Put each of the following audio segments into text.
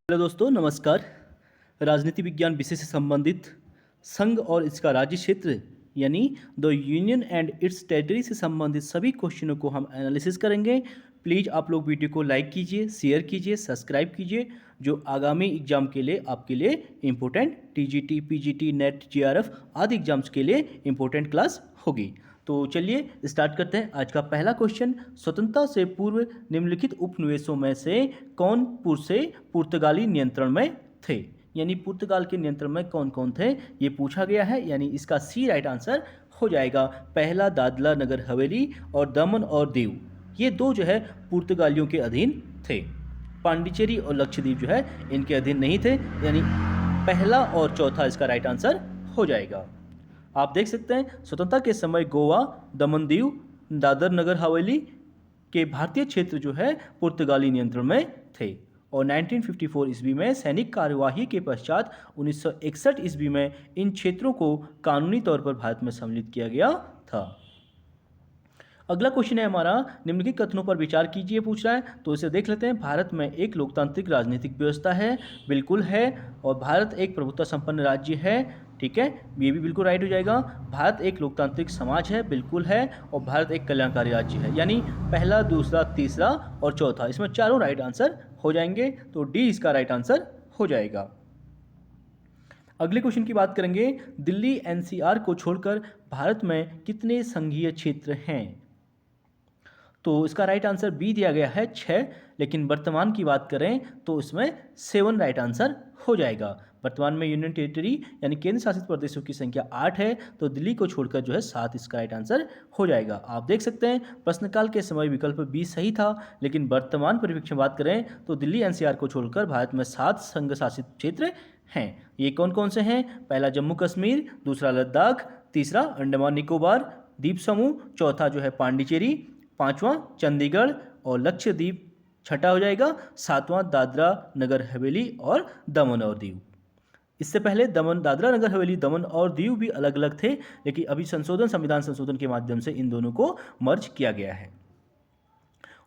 Hello दोस्तों, नमस्कार। राजनीति विज्ञान विषय से संबंधित संघ और इसका राज्य क्षेत्र यानी the union and it's territory से संबंधित सभी क्वेश्चनों को हम एनालिसिस करेंगे। प्लीज़ आप लोग वीडियो को लाइक कीजिए, शेयर कीजिए, सब्सक्राइब कीजिए। जो आगामी एग्जाम के लिए आपके लिए important TGT, PGT, net, GRF आदि एग्जाम्स के लिए इम्पोर्टेंट क्लास होगी। तो चलिए स्टार्ट करते हैं। आज का पहला क्वेश्चन, स्वतंत्रता से पूर्व निम्नलिखित उपनिवेशों में से कौन पूर्व से पुर्तगाली नियंत्रण में थे? यानी पुर्तगाल के नियंत्रण में कौन कौन थे ये पूछा गया है। यानी इसका सी राइट आंसर हो जाएगा पहला दादला नगर हवेली और दमन और दीव। ये दो जो है पुर्तगालियों के अधीन थे। पांडिचेरी और लक्षद्वीप जो है इनके अधीन नहीं थे। यानी पहला और चौथा इसका राइट आंसर हो जाएगा। आप देख सकते हैं स्वतंत्रता के समय गोवा, दमन दीव, दादर नगर हवेली के भारतीय क्षेत्र जो है पुर्तगाली नियंत्रण में थे। और 1954 ईस्वी में सैनिक कार्यवाही के पश्चात 1961 ईस्वी में इन क्षेत्रों को कानूनी तौर पर भारत में सम्मिलित किया गया था। अगला क्वेश्चन है हमारा, निम्नलिखित कथनों पर विचार कीजिए पूछ रहा है। तो इसे देख लेते हैं। भारत में एक लोकतांत्रिक राजनीतिक व्यवस्था है, बिल्कुल है। और भारत एक प्रभुत्व संपन्न राज्य है, ठीक है, ये भी बिल्कुल राइट हो जाएगा। भारत एक लोकतांत्रिक समाज है, बिल्कुल है। और भारत एक कल्याणकारी राज्य है। यानी पहला, दूसरा, तीसरा और चौथा, इसमें चारों राइट आंसर हो जाएंगे। तो डी इसका राइट आंसर हो जाएगा। अगले क्वेश्चन की बात करेंगे, दिल्ली एनसीआर को छोड़कर भारत में कितने संघीय क्षेत्र हैं? तो इसका राइट आंसर बी दिया गया है 6, लेकिन वर्तमान की बात करें तो इसमें 7 राइट आंसर हो जाएगा। वर्तमान में यूनियन टेरिटरी यानी केंद्र शासित प्रदेशों की संख्या 8 है, तो दिल्ली को छोड़कर जो है 7 इसका राइट आंसर हो जाएगा। आप देख सकते हैं प्रश्नकाल के समय विकल्प बी सही था, लेकिन वर्तमान परिप्रेक्ष्य में बात करें तो दिल्ली एनसीआर को छोड़कर भारत में 7 संघ शासित क्षेत्र हैं। ये कौन कौन से हैं? पहला जम्मू कश्मीर, दूसरा लद्दाख, तीसरा अंडमान निकोबार द्वीप समूह, चौथा जो है पांडिचेरी, पांचवां चंडीगढ़ और लक्षद्वीप, छठा हो जाएगा सातवां दादरा नगर हवेली और दमन और दीव। इससे पहले दादरा नगर हवेली, दमन और दीव भी अलग अलग थे, लेकिन अभी संविधान संशोधन के माध्यम से इन दोनों को मर्ज किया गया है।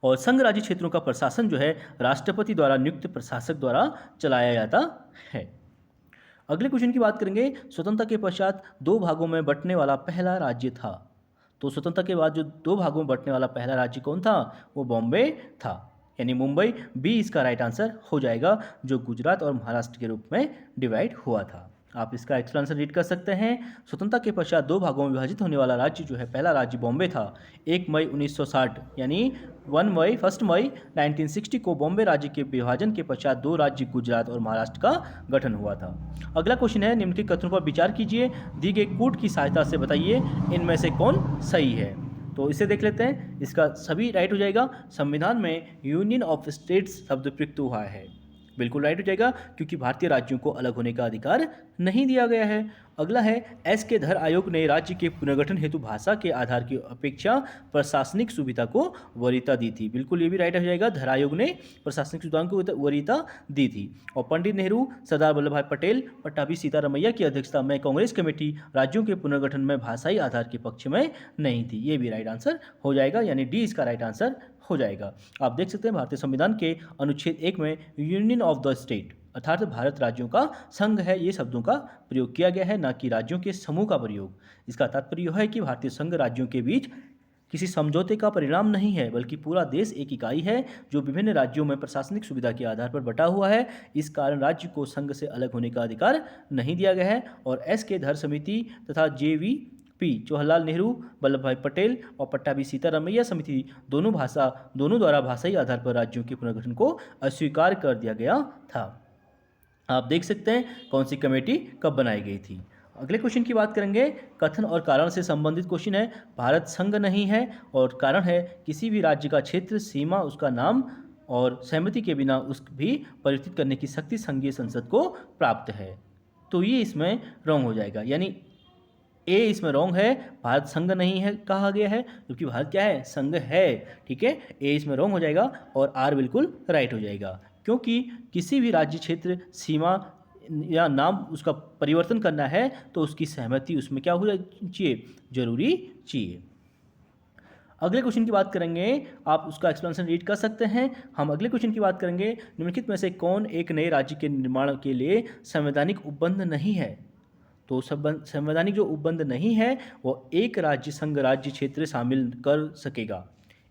और संघ राज्य क्षेत्रों का प्रशासन जो है राष्ट्रपति द्वारा नियुक्त प्रशासक द्वारा चलाया जाता है। अगले क्वेश्चन की बात करेंगे, स्वतंत्रता के पश्चात 2 भागों में बंटने वाला पहला राज्य था। तो स्वतंत्रता के बाद जो 2 भागों में बंटने वाला पहला राज्य कौन था? वो बॉम्बे था, यानी मुंबई। बी इसका राइट आंसर हो जाएगा, जो गुजरात और महाराष्ट्र के रूप में डिवाइड हुआ था। आप इसका एक्सप्लेनेशन रीड कर सकते हैं। स्वतंत्रता के पश्चात 2 भागों में विभाजित होने वाला राज्य जो है पहला राज्य बॉम्बे था। 1 मई 1960 यानी 1 मई 1960 को बॉम्बे राज्य के विभाजन के पश्चात 2 राज्य गुजरात और महाराष्ट्र का गठन हुआ था। अगला क्वेश्चन है, निम्नलिखित कथनों पर विचार कीजिए, दी गई कूट की सहायता से बताइए इनमें से कौन सही है। तो इसे देख लेते हैं। इसका सभी राइट हो जाएगा। संविधान में यूनियन ऑफ स्टेट्स शब्द प्रयुक्त हुआ है, बिल्कुल राइट हो जाएगा, क्योंकि भारतीय राज्यों को अलग होने का अधिकार नहीं दिया गया है। अगला है, एस के धर आयोग ने राज्य के पुनर्गठन हेतु भाषा के आधार की अपेक्षा प्रशासनिक सुविधा को वरीयता दी थी, बिल्कुल ये भी राइट हो जाएगा। धर आयोग ने प्रशासनिक सुविधाओं को वरीयता दी थी। और पंडित नेहरू, सरदार वल्लभ भाई पटेल, पट्टाभी सीतारमैया की अध्यक्षता में कांग्रेस कमेटी राज्यों के पुनर्गठन में भाषाई आधार के पक्ष में नहीं थी, ये भी राइट आंसर हो जाएगा। यानी डी इसका राइट आंसर हो जाएगा। आप देख सकते हैं भारतीय संविधान के अनुच्छेद 1 में यूनियन ऑफ द स्टेट अर्थात भारत राज्यों का संघ है, ये शब्दों का प्रयोग किया गया है, ना कि राज्यों के समूह का प्रयोग। इसका तात्पर्य यह है कि भारतीय संघ राज्यों के बीच किसी समझौते का परिणाम नहीं है, बल्कि पूरा देश एक इकाई है जो विभिन्न राज्यों में प्रशासनिक सुविधा के आधार पर बटा हुआ है। इस कारण राज्य को संघ से अलग होने का अधिकार नहीं दिया गया है। और एस के धर समिति तथा JVP जवाहरलाल नेहरू, वल्लभ भाई पटेल और पट्टाभी सीतारमैया समिति दोनों द्वारा भाषाई आधार पर राज्यों के पुनर्गठन को अस्वीकार कर दिया गया था। आप देख सकते हैं कौन सी कमेटी कब बनाई गई थी। अगले क्वेश्चन की बात करेंगे, कथन और कारण से संबंधित क्वेश्चन है। भारत संघ नहीं है और कारण है किसी भी राज्य का क्षेत्र, सीमा, उसका नाम और सहमति के बिना उस भी परिवर्तित करने की शक्ति संघीय संसद को प्राप्त है। तो ये इसमें रॉन्ग हो जाएगा, यानी ए इसमें रॉन्ग है, भारत संघ नहीं है कहा गया है, जबकि भारत क्या है? संघ है, ठीक है। ए इसमें रॉन्ग हो जाएगा और आर बिल्कुल राइट हो जाएगा, क्योंकि किसी भी राज्य, क्षेत्र, सीमा या नाम उसका परिवर्तन करना है तो उसकी सहमति उसमें क्या हो चाहिए? जरूरी चाहिए। अगले क्वेश्चन की बात करेंगे, आप उसका एक्सप्लेनेशन रीड कर सकते हैं। हम अगले क्वेश्चन की बात करेंगे, निम्नलिखित में से कौन एक नए राज्य के निर्माण के लिए संवैधानिक उपबंध नहीं है? तो संवैधानिक जो उपबंध नहीं है वो एक राज्य संघ राज्य क्षेत्र शामिल कर सकेगा।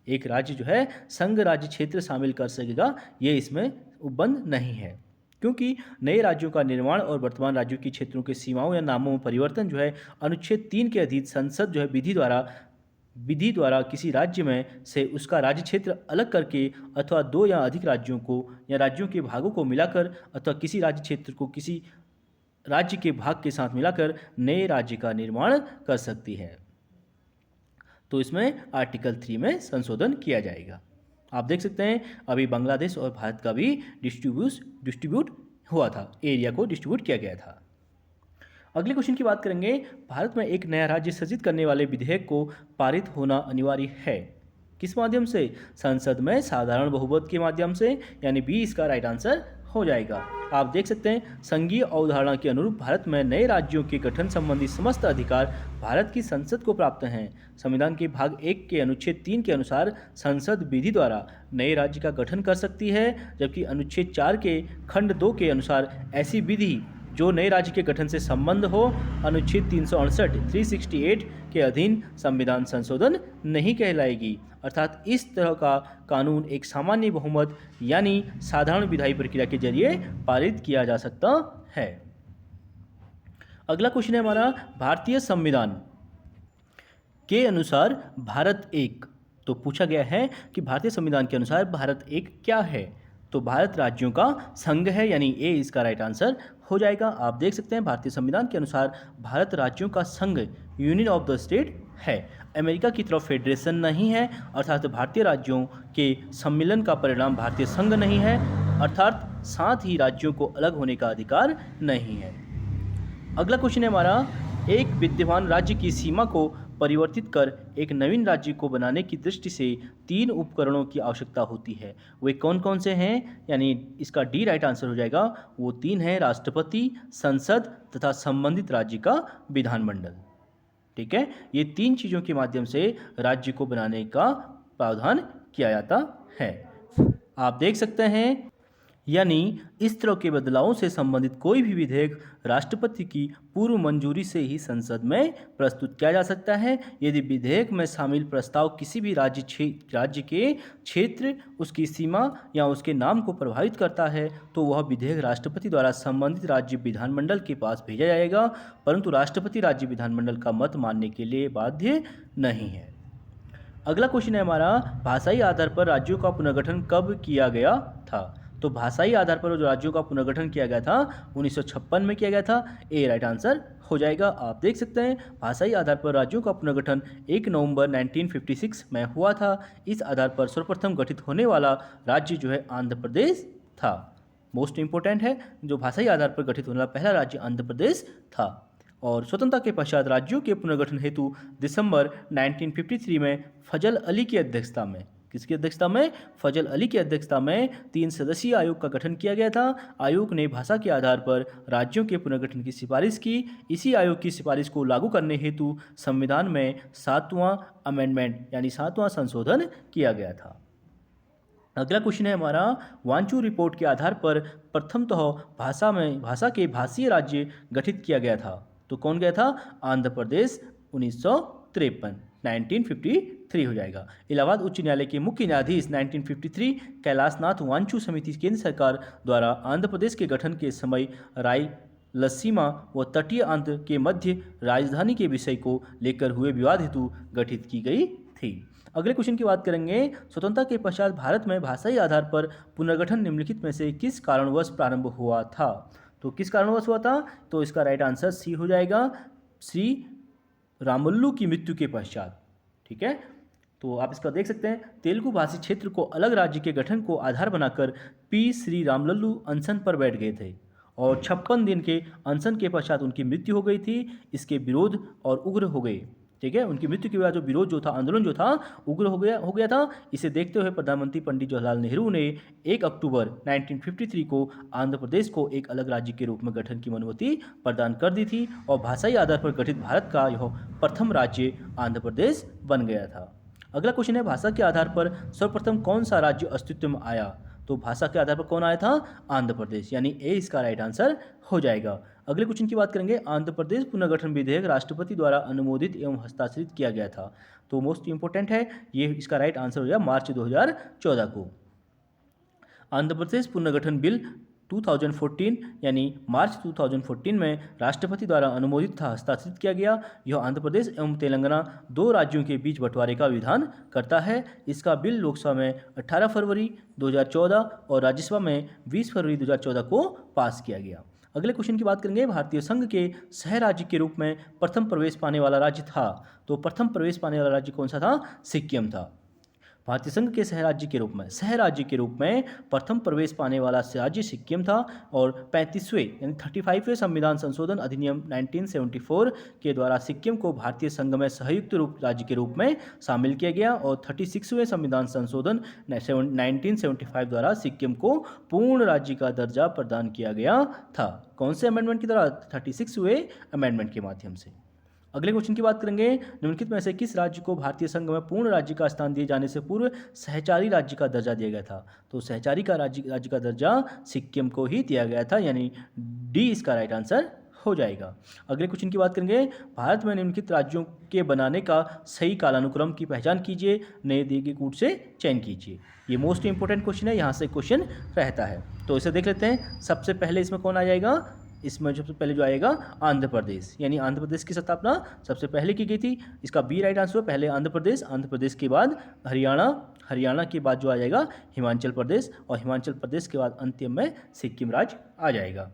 एक राज्य जो है संघ राज्य क्षेत्र शामिल कर सकेगा, ये इसमें उपबंध नहीं है, क्योंकि नए राज्यों का निर्माण और वर्तमान राज्यों की क्षेत्रों के सीमाओं या नामों में परिवर्तन जो है अनुच्छेद 3 के अधीन संसद जो है विधि द्वारा किसी राज्य में से उसका राज्य क्षेत्र अलग करके अथवा दो या अधिक राज्यों को या राज्यों के भागों को मिलाकर अथवा किसी राज्य क्षेत्र को किसी राज्य के भाग के साथ मिलाकर नए राज्य का निर्माण कर सकती है। तो इसमें आर्टिकल 3 में संशोधन किया जाएगा। आप देख सकते हैं अभी बांग्लादेश और भारत का भी डिस्ट्रीब्यूट हुआ था, एरिया को डिस्ट्रीब्यूट किया गया था। अगले क्वेश्चन की बात करेंगे, भारत में एक नया राज्य सृजित करने वाले विधेयक को पारित होना अनिवार्य है। किस माध्यम से? संसद में साधारण बहुमत के माध्यम से, यानी बी इसका राइट आंसर हो जाएगा। आप देख सकते हैं संघीय अवधारणा के अनुरूप भारत में नए राज्यों के गठन संबंधी समस्त अधिकार भारत की संसद को प्राप्त हैं। संविधान के भाग 1 के अनुच्छेद 3 के अनुसार संसद विधि द्वारा नए राज्य का गठन कर सकती है, जबकि अनुच्छेद 4 के खंड 2 के अनुसार ऐसी विधि जो नए राज्य के गठन से संबंध हो अनुच्छेद 368 के अधीन संविधान संशोधन नहीं कहलाएगी। अर्थात इस तरह का कानून एक सामान्य बहुमत यानी साधारण विधायी प्रक्रिया के जरिए पारित किया जा सकता है। अगला क्वेश्चन है हमारा, भारतीय संविधान के अनुसार भारत एक। तो पूछा गया है कि भारतीय संविधान के अनुसार भारत एक क्या है? तो भारत राज्यों का संघ है, यानी ए इसका राइट आंसर हो जाएगा। आप देख सकते हैं भारतीय संविधान के अनुसार भारत राज्यों का संघ यूनियन ऑफ द स्टेट है। अमेरिका की तरफ फेडरेशन नहीं है, अर्थात भारतीय राज्यों के सम्मिलन का परिणाम भारतीय संघ नहीं है, अर्थात साथ ही राज्यों को अलग होने का अधिकार नहीं है। अगला क्वेश्चन है हमारा, एक विद्यमान राज्य की सीमा को परिवर्तित कर एक नवीन राज्य को बनाने की दृष्टि से 3 उपकरणों की आवश्यकता होती है। वे कौन कौन से हैं? यानी इसका डी राइट आंसर हो जाएगा। वो 3 हैं, राष्ट्रपति, संसद तथा संबंधित राज्य का विधानमंडल। ठीक है, ये 3 चीज़ों के माध्यम से राज्य को बनाने का प्रावधान किया जाता है। आप देख सकते हैं, यानी इस तरह के बदलावों से संबंधित कोई भी विधेयक राष्ट्रपति की पूर्व मंजूरी से ही संसद में प्रस्तुत किया जा सकता है। यदि विधेयक में शामिल प्रस्ताव किसी भी राज्य के क्षेत्र, उसकी सीमा या उसके नाम को प्रभावित करता है तो वह विधेयक राष्ट्रपति द्वारा संबंधित राज्य विधानमंडल के पास भेजा जाएगा, परंतु राष्ट्रपति राज्य विधानमंडल का मत मानने के लिए बाध्य नहीं है। अगला क्वेश्चन है हमारा, भाषाई आधार पर राज्यों का पुनर्गठन कब किया गया था? तो भाषाई आधार पर जो राज्यों का पुनर्गठन किया गया था 1956 में किया गया था। ए राइट आंसर हो जाएगा। आप देख सकते हैं भाषाई आधार पर राज्यों का पुनर्गठन 1 नवंबर 1956 में हुआ था। इस आधार पर सर्वप्रथम गठित होने वाला राज्य जो है आंध्र प्रदेश था। मोस्ट इंपॉर्टेंट है, जो भाषाई आधार पर गठित होने वाला पहला राज्य आंध्र प्रदेश था। और स्वतंत्रता के पश्चात राज्यों के पुनर्गठन हेतु दिसंबर 1953 में फजल अली की अध्यक्षता में, किसकी अध्यक्षता में? फजल अली की अध्यक्षता में 3 सदस्यीय आयोग का गठन किया गया था। आयोग ने भाषा के आधार पर राज्यों के पुनर्गठन की सिफारिश की। इसी आयोग की सिफारिश को लागू करने हेतु संविधान में 7वां अमेंडमेंट यानी 7वां संशोधन किया गया था। अगला क्वेश्चन है हमारा, वांचू रिपोर्ट के आधार पर प्रथमतः भाषा के भाषीय राज्य गठित किया गया था। तो कौन गया था? आंध्र प्रदेश 1953 हो जाएगा। इलाहाबाद उच्च न्यायालय के मुख्य न्यायाधीश 1953 कैलाशनाथ वांचू समिति केंद्र सरकार द्वारा आंध्र प्रदेश के गठन के समय रायलसीमा व तटीय आंध्र के मध्य राजधानी के विषय को लेकर हुए विवाद हेतु गठित की गई थी। अगले क्वेश्चन की बात करेंगे, स्वतंत्रता के पश्चात भारत में भाषाई आधार पर पुनर्गठन निम्नलिखित में से किस कारणवश प्रारंभ हुआ था? तो किस कारणवश हुआ था? तो इसका राइट आंसर सी हो जाएगा, श्री रामुलु की मृत्यु के पश्चात। ठीक है, तो आप इसका देख सकते हैं, तेलुगु भाषी क्षेत्र को अलग राज्य के गठन को आधार बनाकर पी श्री रामलल्लू अनशन पर बैठ गए थे और 56 दिन के अनशन के पश्चात उनकी मृत्यु हो गई थी। इसके विरोध और उग्र हो गए। ठीक है, उनकी मृत्यु के बाद जो विरोध जो था, आंदोलन जो था, उग्र हो गया था। इसे देखते हुए प्रधानमंत्री पंडित जवाहरलाल नेहरू ने 1 अक्टूबर 1953 को आंध्र प्रदेश को एक अलग राज्य के रूप में गठन की अनुमति प्रदान कर दी थी और भाषाई आधार पर गठित भारत का यह प्रथम राज्य आंध्र प्रदेश बन गया था। अगला क्वेश्चन है, भाषा के आधार पर सर्वप्रथम कौन सा राज्य अस्तित्व में आया? तो भाषा के आधार पर कौन आया था? आंध्र प्रदेश, यानी ए इसका राइट आंसर हो जाएगा। अगले क्वेश्चन की बात करेंगे, आंध्र प्रदेश पुनर्गठन विधेयक राष्ट्रपति द्वारा अनुमोदित एवं हस्ताक्षरित किया गया था। तो मोस्ट इंपोर्टेंट है ये, इसका राइट आंसर हो जाएगा मार्च 2014 को। आंध्र प्रदेश पुनर्गठन बिल 2014 यानी मार्च 2014 में राष्ट्रपति द्वारा अनुमोदित तथा हस्ताक्षरित किया गया। यह आंध्र प्रदेश एवं तेलंगाना दो राज्यों के बीच बंटवारे का विधान करता है। इसका बिल लोकसभा में 18 फरवरी 2014 और राज्यसभा में 20 फरवरी 2014 को पास किया गया। अगले क्वेश्चन की बात करेंगे, भारतीय संघ के सह राज्य के रूप में प्रथम प्रवेश पाने वाला राज्य था। तो प्रथम प्रवेश पाने वाला राज्य कौन सा था? सिक्किम था। भारतीय संघ के सह राज्य के रूप में प्रथम प्रवेश पाने वाला राज्य सिक्किम था और 35वें यानी 35वें संविधान संशोधन अधिनियम 1974 के द्वारा सिक्किम को भारतीय संघ में संयुक्त राज्य के रूप में शामिल किया गया और 36वें संविधान संशोधन 1975 द्वारा सिक्किम को पूर्ण राज्य का दर्जा प्रदान किया गया था। कौन से अमेंडमेंट के द्वारा? 36वें अमेंडमेंट के माध्यम से। अगले क्वेश्चन की बात करेंगे, निम्नलिखित में से किस राज्य को भारतीय संघ में पूर्ण राज्य का स्थान दिए जाने से पूर्व सहचारी राज्य का दर्जा दिया गया था? तो सहचारी का राज्य का दर्जा सिक्किम को ही दिया गया था, यानी डी इसका राइट आंसर हो जाएगा। अगले क्वेश्चन की बात करेंगे, भारत में निम्नलिखित राज्यों के बनाने का सही कालानुक्रम की पहचान कीजिए, नए दिए गए कूट से चयन कीजिए। ये मोस्ट इंपोर्टेंट क्वेश्चन है, यहाँ से क्वेश्चन रहता है, तो इसे देख लेते हैं। सबसे पहले इसमें कौन आ जाएगा? इसमें सबसे पहले जो आएगा आंध्र प्रदेश, यानी आंध्र प्रदेश की स्थापना सबसे पहले की गई थी। इसका बी राइट आंसर, पहले आंध्र प्रदेश के बाद हरियाणा के बाद जो आ जाएगा हिमाचल प्रदेश, और हिमाचल प्रदेश के बाद अंतिम में सिक्किम राज्य आ जाएगा।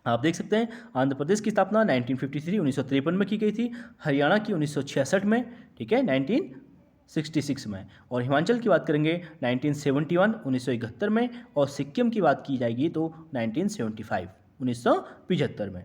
आप देख सकते हैं आंध्र प्रदेश की स्थापना 1953 में की गई थी, हरियाणा की 1966 में, ठीक है, 1966 में, और हिमाचल की बात करेंगे 1971 में, और सिक्किम की बात की जाएगी तो 1975 में।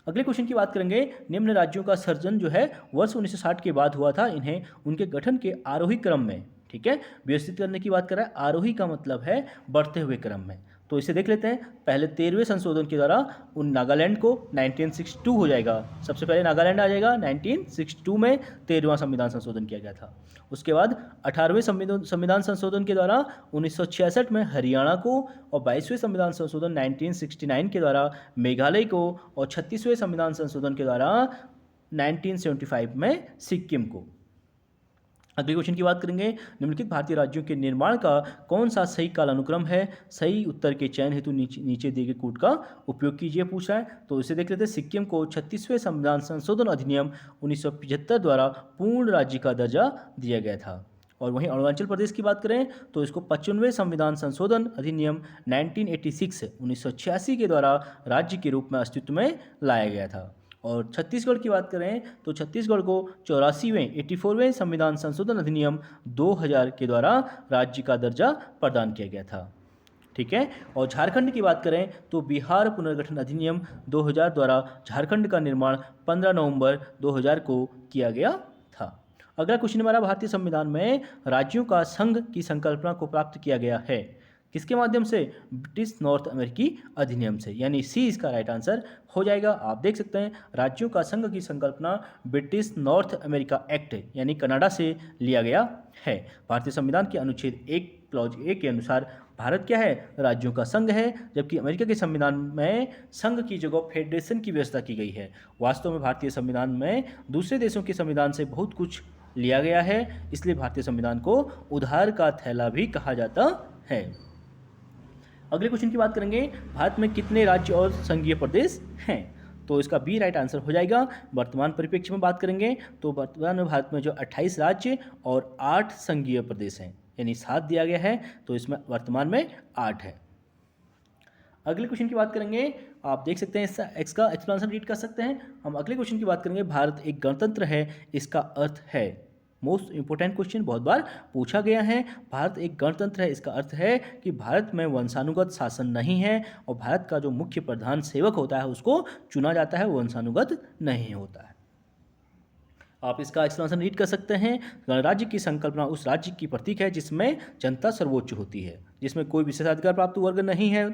अगले क्वेश्चन की बात करेंगे, निम्न राज्यों का सर्जन जो है वर्ष 1960 के बाद हुआ था, इन्हें उनके गठन के आरोही क्रम में, ठीक है, व्यवस्थित करने की बात कर रहा है। आरोही का मतलब है बढ़ते हुए क्रम में, तो इसे देख लेते हैं। पहले 13वें संशोधन के द्वारा उन नागालैंड को 1962 हो जाएगा, सबसे पहले नागालैंड आ जाएगा। 1962 में 13वां संविधान संशोधन किया गया था। उसके बाद 18वें संविधान संशोधन के द्वारा 1966 में हरियाणा को, और 22वें संविधान संशोधन 1969 के द्वारा मेघालय को, और 36वें संविधान संशोधन के द्वारा 1975 में सिक्किम को। अगले क्वेश्चन की बात करेंगे, निम्नलिखित भारतीय राज्यों के निर्माण का कौन सा सही कालानुक्रम है? सही उत्तर के चयन हेतु नीचे दिए गए कूट का उपयोग कीजिए पूछा है, तो इसे देख लेते हैं। सिक्किम को 36वें संविधान संशोधन अधिनियम 1975 द्वारा पूर्ण राज्य का दर्जा दिया गया था। और वहीं अरुणाचल प्रदेश की बात करें तो इसको 55वें संविधान संशोधन अधिनियम 1986 के द्वारा राज्य के रूप में अस्तित्व में लाया गया था। और छत्तीसगढ़ की बात करें तो छत्तीसगढ़ को 84वें संविधान संशोधन अधिनियम 2000 के द्वारा राज्य का दर्जा प्रदान किया गया था, ठीक है। और झारखंड की बात करें तो बिहार पुनर्गठन अधिनियम 2000 द्वारा झारखंड का निर्माण 15 नवंबर 2000 को किया गया था। अगला क्वेश्चन हमारा, भारतीय संविधान में राज्यों का संघ की संकल्पना को प्राप्त किया गया है किसके माध्यम से? ब्रिटिश नॉर्थ अमेरिकी अधिनियम से, यानी सी इसका राइट आंसर हो जाएगा। आप देख सकते हैं राज्यों का संघ की संकल्पना ब्रिटिश नॉर्थ अमेरिका एक्ट यानी कनाडा से लिया गया है। भारतीय संविधान के अनुच्छेद 1 क्लॉज ए के अनुसार भारत क्या है? राज्यों का संघ है, जबकि अमेरिका के संविधान में संघ की जगह फेडरेशन की व्यवस्था की गई है। वास्तव में भारतीय संविधान में दूसरे देशों के संविधान से बहुत कुछ लिया गया है, इसलिए भारतीय संविधान को उधार का थैला भी कहा जाता है। अगले क्वेश्चन की बात करेंगे, भारत में कितने राज्य और संघीय प्रदेश हैं? तो इसका बी राइट आंसर हो जाएगा। वर्तमान परिप्रेक्ष्य में बात करेंगे तो वर्तमान में भारत में जो 28 राज्य और 8 संघीय प्रदेश हैं, यानी 7 दिया गया है, तो इसमें वर्तमान में 8 है। अगले क्वेश्चन की बात करेंगे, आप देख सकते हैं इसका एक्सप्लेनेशन रीड कर सकते हैं। हम अगले क्वेश्चन की बात करेंगे, भारत एक गणतंत्र है, इसका अर्थ है। मोस्ट इंपोर्टेंट क्वेश्चन, बहुत बार पूछा गया है। भारत एक गणतंत्र है, इसका अर्थ है कि भारत में वंशानुगत शासन नहीं है, और भारत का जो मुख्य प्रधान सेवक होता है उसको चुना जाता है, वंशानुगत नहीं होता है। आप इसका एक्सप्लेनेशन रीड कर सकते हैं। गणराज्य की संकल्पना उस राज्य की प्रतीक है जिसमें जनता सर्वोच्च होती है, जिसमें कोई विशेषाधिकार प्राप्त वर्ग नहीं है,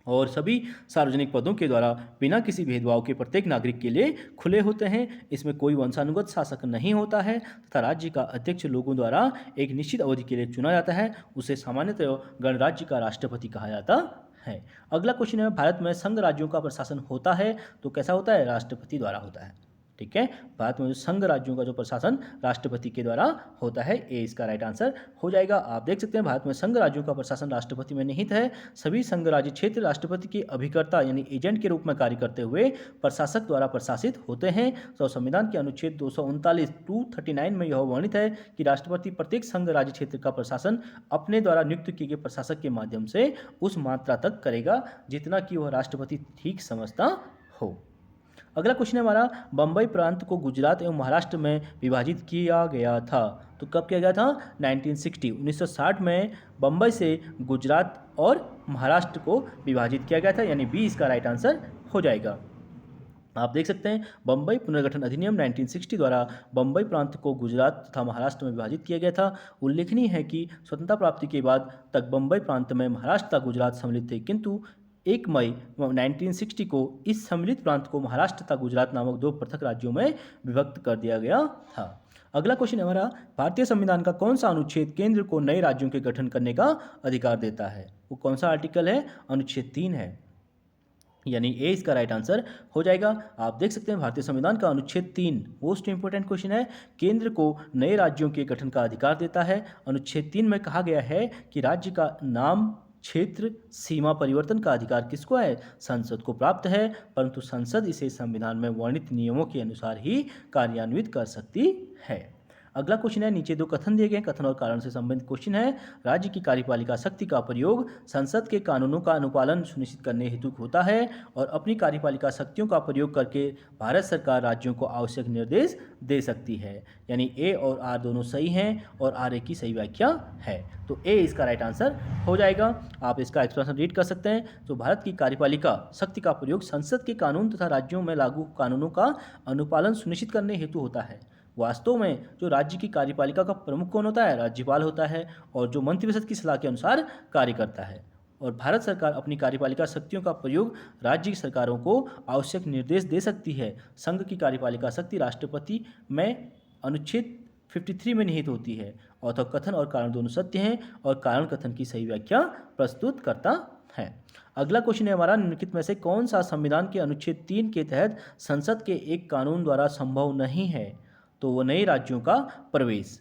और सभी सार्वजनिक पदों के द्वारा बिना किसी भेदभाव के प्रत्येक नागरिक के लिए खुले होते हैं। इसमें कोई वंशानुगत शासक नहीं होता है तथा राज्य का अध्यक्ष लोगों द्वारा एक निश्चित अवधि के लिए चुना जाता है। उसे सामान्यतः गणराज्य का राष्ट्रपति कहा जाता है। अगला क्वेश्चन है, भारत में संघ राज्यों का प्रशासन होता है तो कैसा होता है? राष्ट्रपति द्वारा होता है। ठीक है, भारत में जो संघ राज्यों का जो प्रशासन राष्ट्रपति के द्वारा होता है, ए इसका राइट आंसर हो जाएगा। आप देख सकते हैं भारत में संघ राज्यों का प्रशासन राष्ट्रपति में निहित है। सभी संघ राज्य क्षेत्र राष्ट्रपति के अभिकर्ता यानी एजेंट के रूप में कार्य करते हुए प्रशासक द्वारा प्रशासित होते हैं। तो संविधान के अनुच्छेद 239 में यह वर्णित है कि राष्ट्रपति प्रत्येक संघ राज्य क्षेत्र का प्रशासन अपने द्वारा नियुक्त किए गए प्रशासक के माध्यम से उस मात्रा तक करेगा जितना कि वह राष्ट्रपति ठीक समझता हो। अगला क्वेश्चन है हमारा, बम्बई प्रांत को गुजरात एवं महाराष्ट्र में विभाजित किया गया था तो कब किया गया था? 1960 में बम्बई से गुजरात और महाराष्ट्र को विभाजित किया गया था, यानी बी इसका राइट आंसर हो जाएगा। आप देख सकते हैं बम्बई पुनर्गठन अधिनियम 1960 द्वारा बम्बई प्रांत को गुजरात तथा महाराष्ट्र में विभाजित किया गया था। उल्लेखनीय है कि स्वतंत्रता प्राप्ति के बाद तक बम्बई प्रांत में महाराष्ट्र तथा गुजरात सम्मिलित थे, किंतु 1 मई 1960 को इस सम्मिलित प्रांत को महाराष्ट्र तथा गुजरात नामक दो पृथक राज्यों में विभक्त कर दिया गया था। अगला क्वेश्चन है हमारा, भारतीय संविधान का कौन सा अनुच्छेद केंद्र को नए राज्यों के गठन करने का अधिकार देता है? वो कौन सा आर्टिकल है? अनुच्छेद 3 है, यानी ए इसका राइट आंसर हो जाएगा। आप देख सकते हैं भारतीय संविधान का अनुच्छेद 3 मोस्ट इंपोर्टेंट क्वेश्चन है, केंद्र को नए राज्यों के गठन का अधिकार देता है। अनुच्छेद 3 में कहा गया है कि राज्य का नाम, क्षेत्र, सीमा परिवर्तन का अधिकार किसको है? संसद को प्राप्त है, परंतु संसद इसे संविधान में वर्णित नियमों के अनुसार ही कार्यान्वित कर सकती है। अगला क्वेश्चन है, नीचे दो कथन दिए गए, कथन और कारण से संबंधित क्वेश्चन है। राज्य की कार्यपालिका शक्ति का प्रयोग संसद के कानूनों का अनुपालन सुनिश्चित करने हेतु होता है और अपनी कार्यपालिका शक्तियों का प्रयोग करके भारत सरकार राज्यों को आवश्यक निर्देश दे सकती है, यानी ए और आर दोनों सही हैं और आर ए की सही व्याख्या है, तो ए इसका राइट आंसर हो जाएगा। आप इसका एक्सप्लेनेशन रीड कर सकते हैं। तो भारत की कार्यपालिका शक्ति का प्रयोग संसद के कानून तथा राज्यों में लागू कानूनों का अनुपालन सुनिश्चित करने हेतु होता है। वास्तव में जो राज्य की कार्यपालिका का प्रमुख कौन होता है? राज्यपाल होता है, और जो मंत्रिपरिषद की सलाह के अनुसार कार्य करता है। और भारत सरकार अपनी कार्यपालिका शक्तियों का प्रयोग राज्य की सरकारों को आवश्यक निर्देश दे सकती है। संघ की कार्यपालिका शक्ति राष्ट्रपति में अनुच्छेद 53 में निहित होती है और तो कथन और कारण दोनों सत्य हैं और कारण कथन की सही व्याख्या प्रस्तुत करता है। अगला क्वेश्चन है हमारा, निम्नलिखित में से कौन सा संविधान के अनुच्छेद 3 के तहत संसद के एक कानून द्वारा संभव नहीं है? तो वो नए राज्यों का प्रवेश।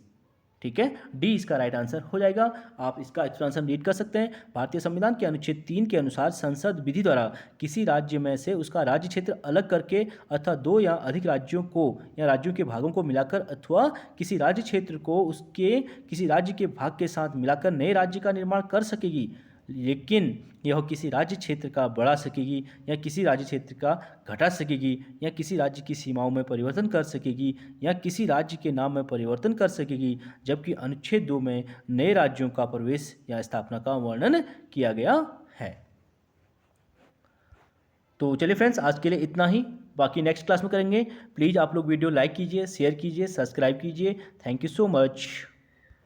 ठीक है, डी इसका राइट आंसर हो जाएगा। आप इसका एक्सप्लेनेशन रीड कर सकते हैं। भारतीय संविधान के अनुच्छेद 3 के अनुसार संसद विधि द्वारा किसी राज्य में से उसका राज्य क्षेत्र अलग करके अथवा दो या अधिक राज्यों को या राज्यों के भागों को मिलाकर अथवा किसी राज्य क्षेत्र को उसके किसी राज्य के भाग के साथ मिलाकर नए राज्य का निर्माण कर सकेगी, लेकिन यह किसी राज्य क्षेत्र का बढ़ा सकेगी या किसी राज्य क्षेत्र का घटा सकेगी या किसी राज्य की सीमाओं में परिवर्तन कर सकेगी या किसी राज्य के नाम में परिवर्तन कर सकेगी, जबकि अनुच्छेद 2 में नए राज्यों का प्रवेश या स्थापना का वर्णन किया गया है। तो चलिए फ्रेंड्स, आज के लिए इतना ही, बाकी नेक्स्ट क्लास में करेंगे। प्लीज़ आप लोग वीडियो लाइक कीजिए, शेयर कीजिए, सब्सक्राइब कीजिए। Thank you so much.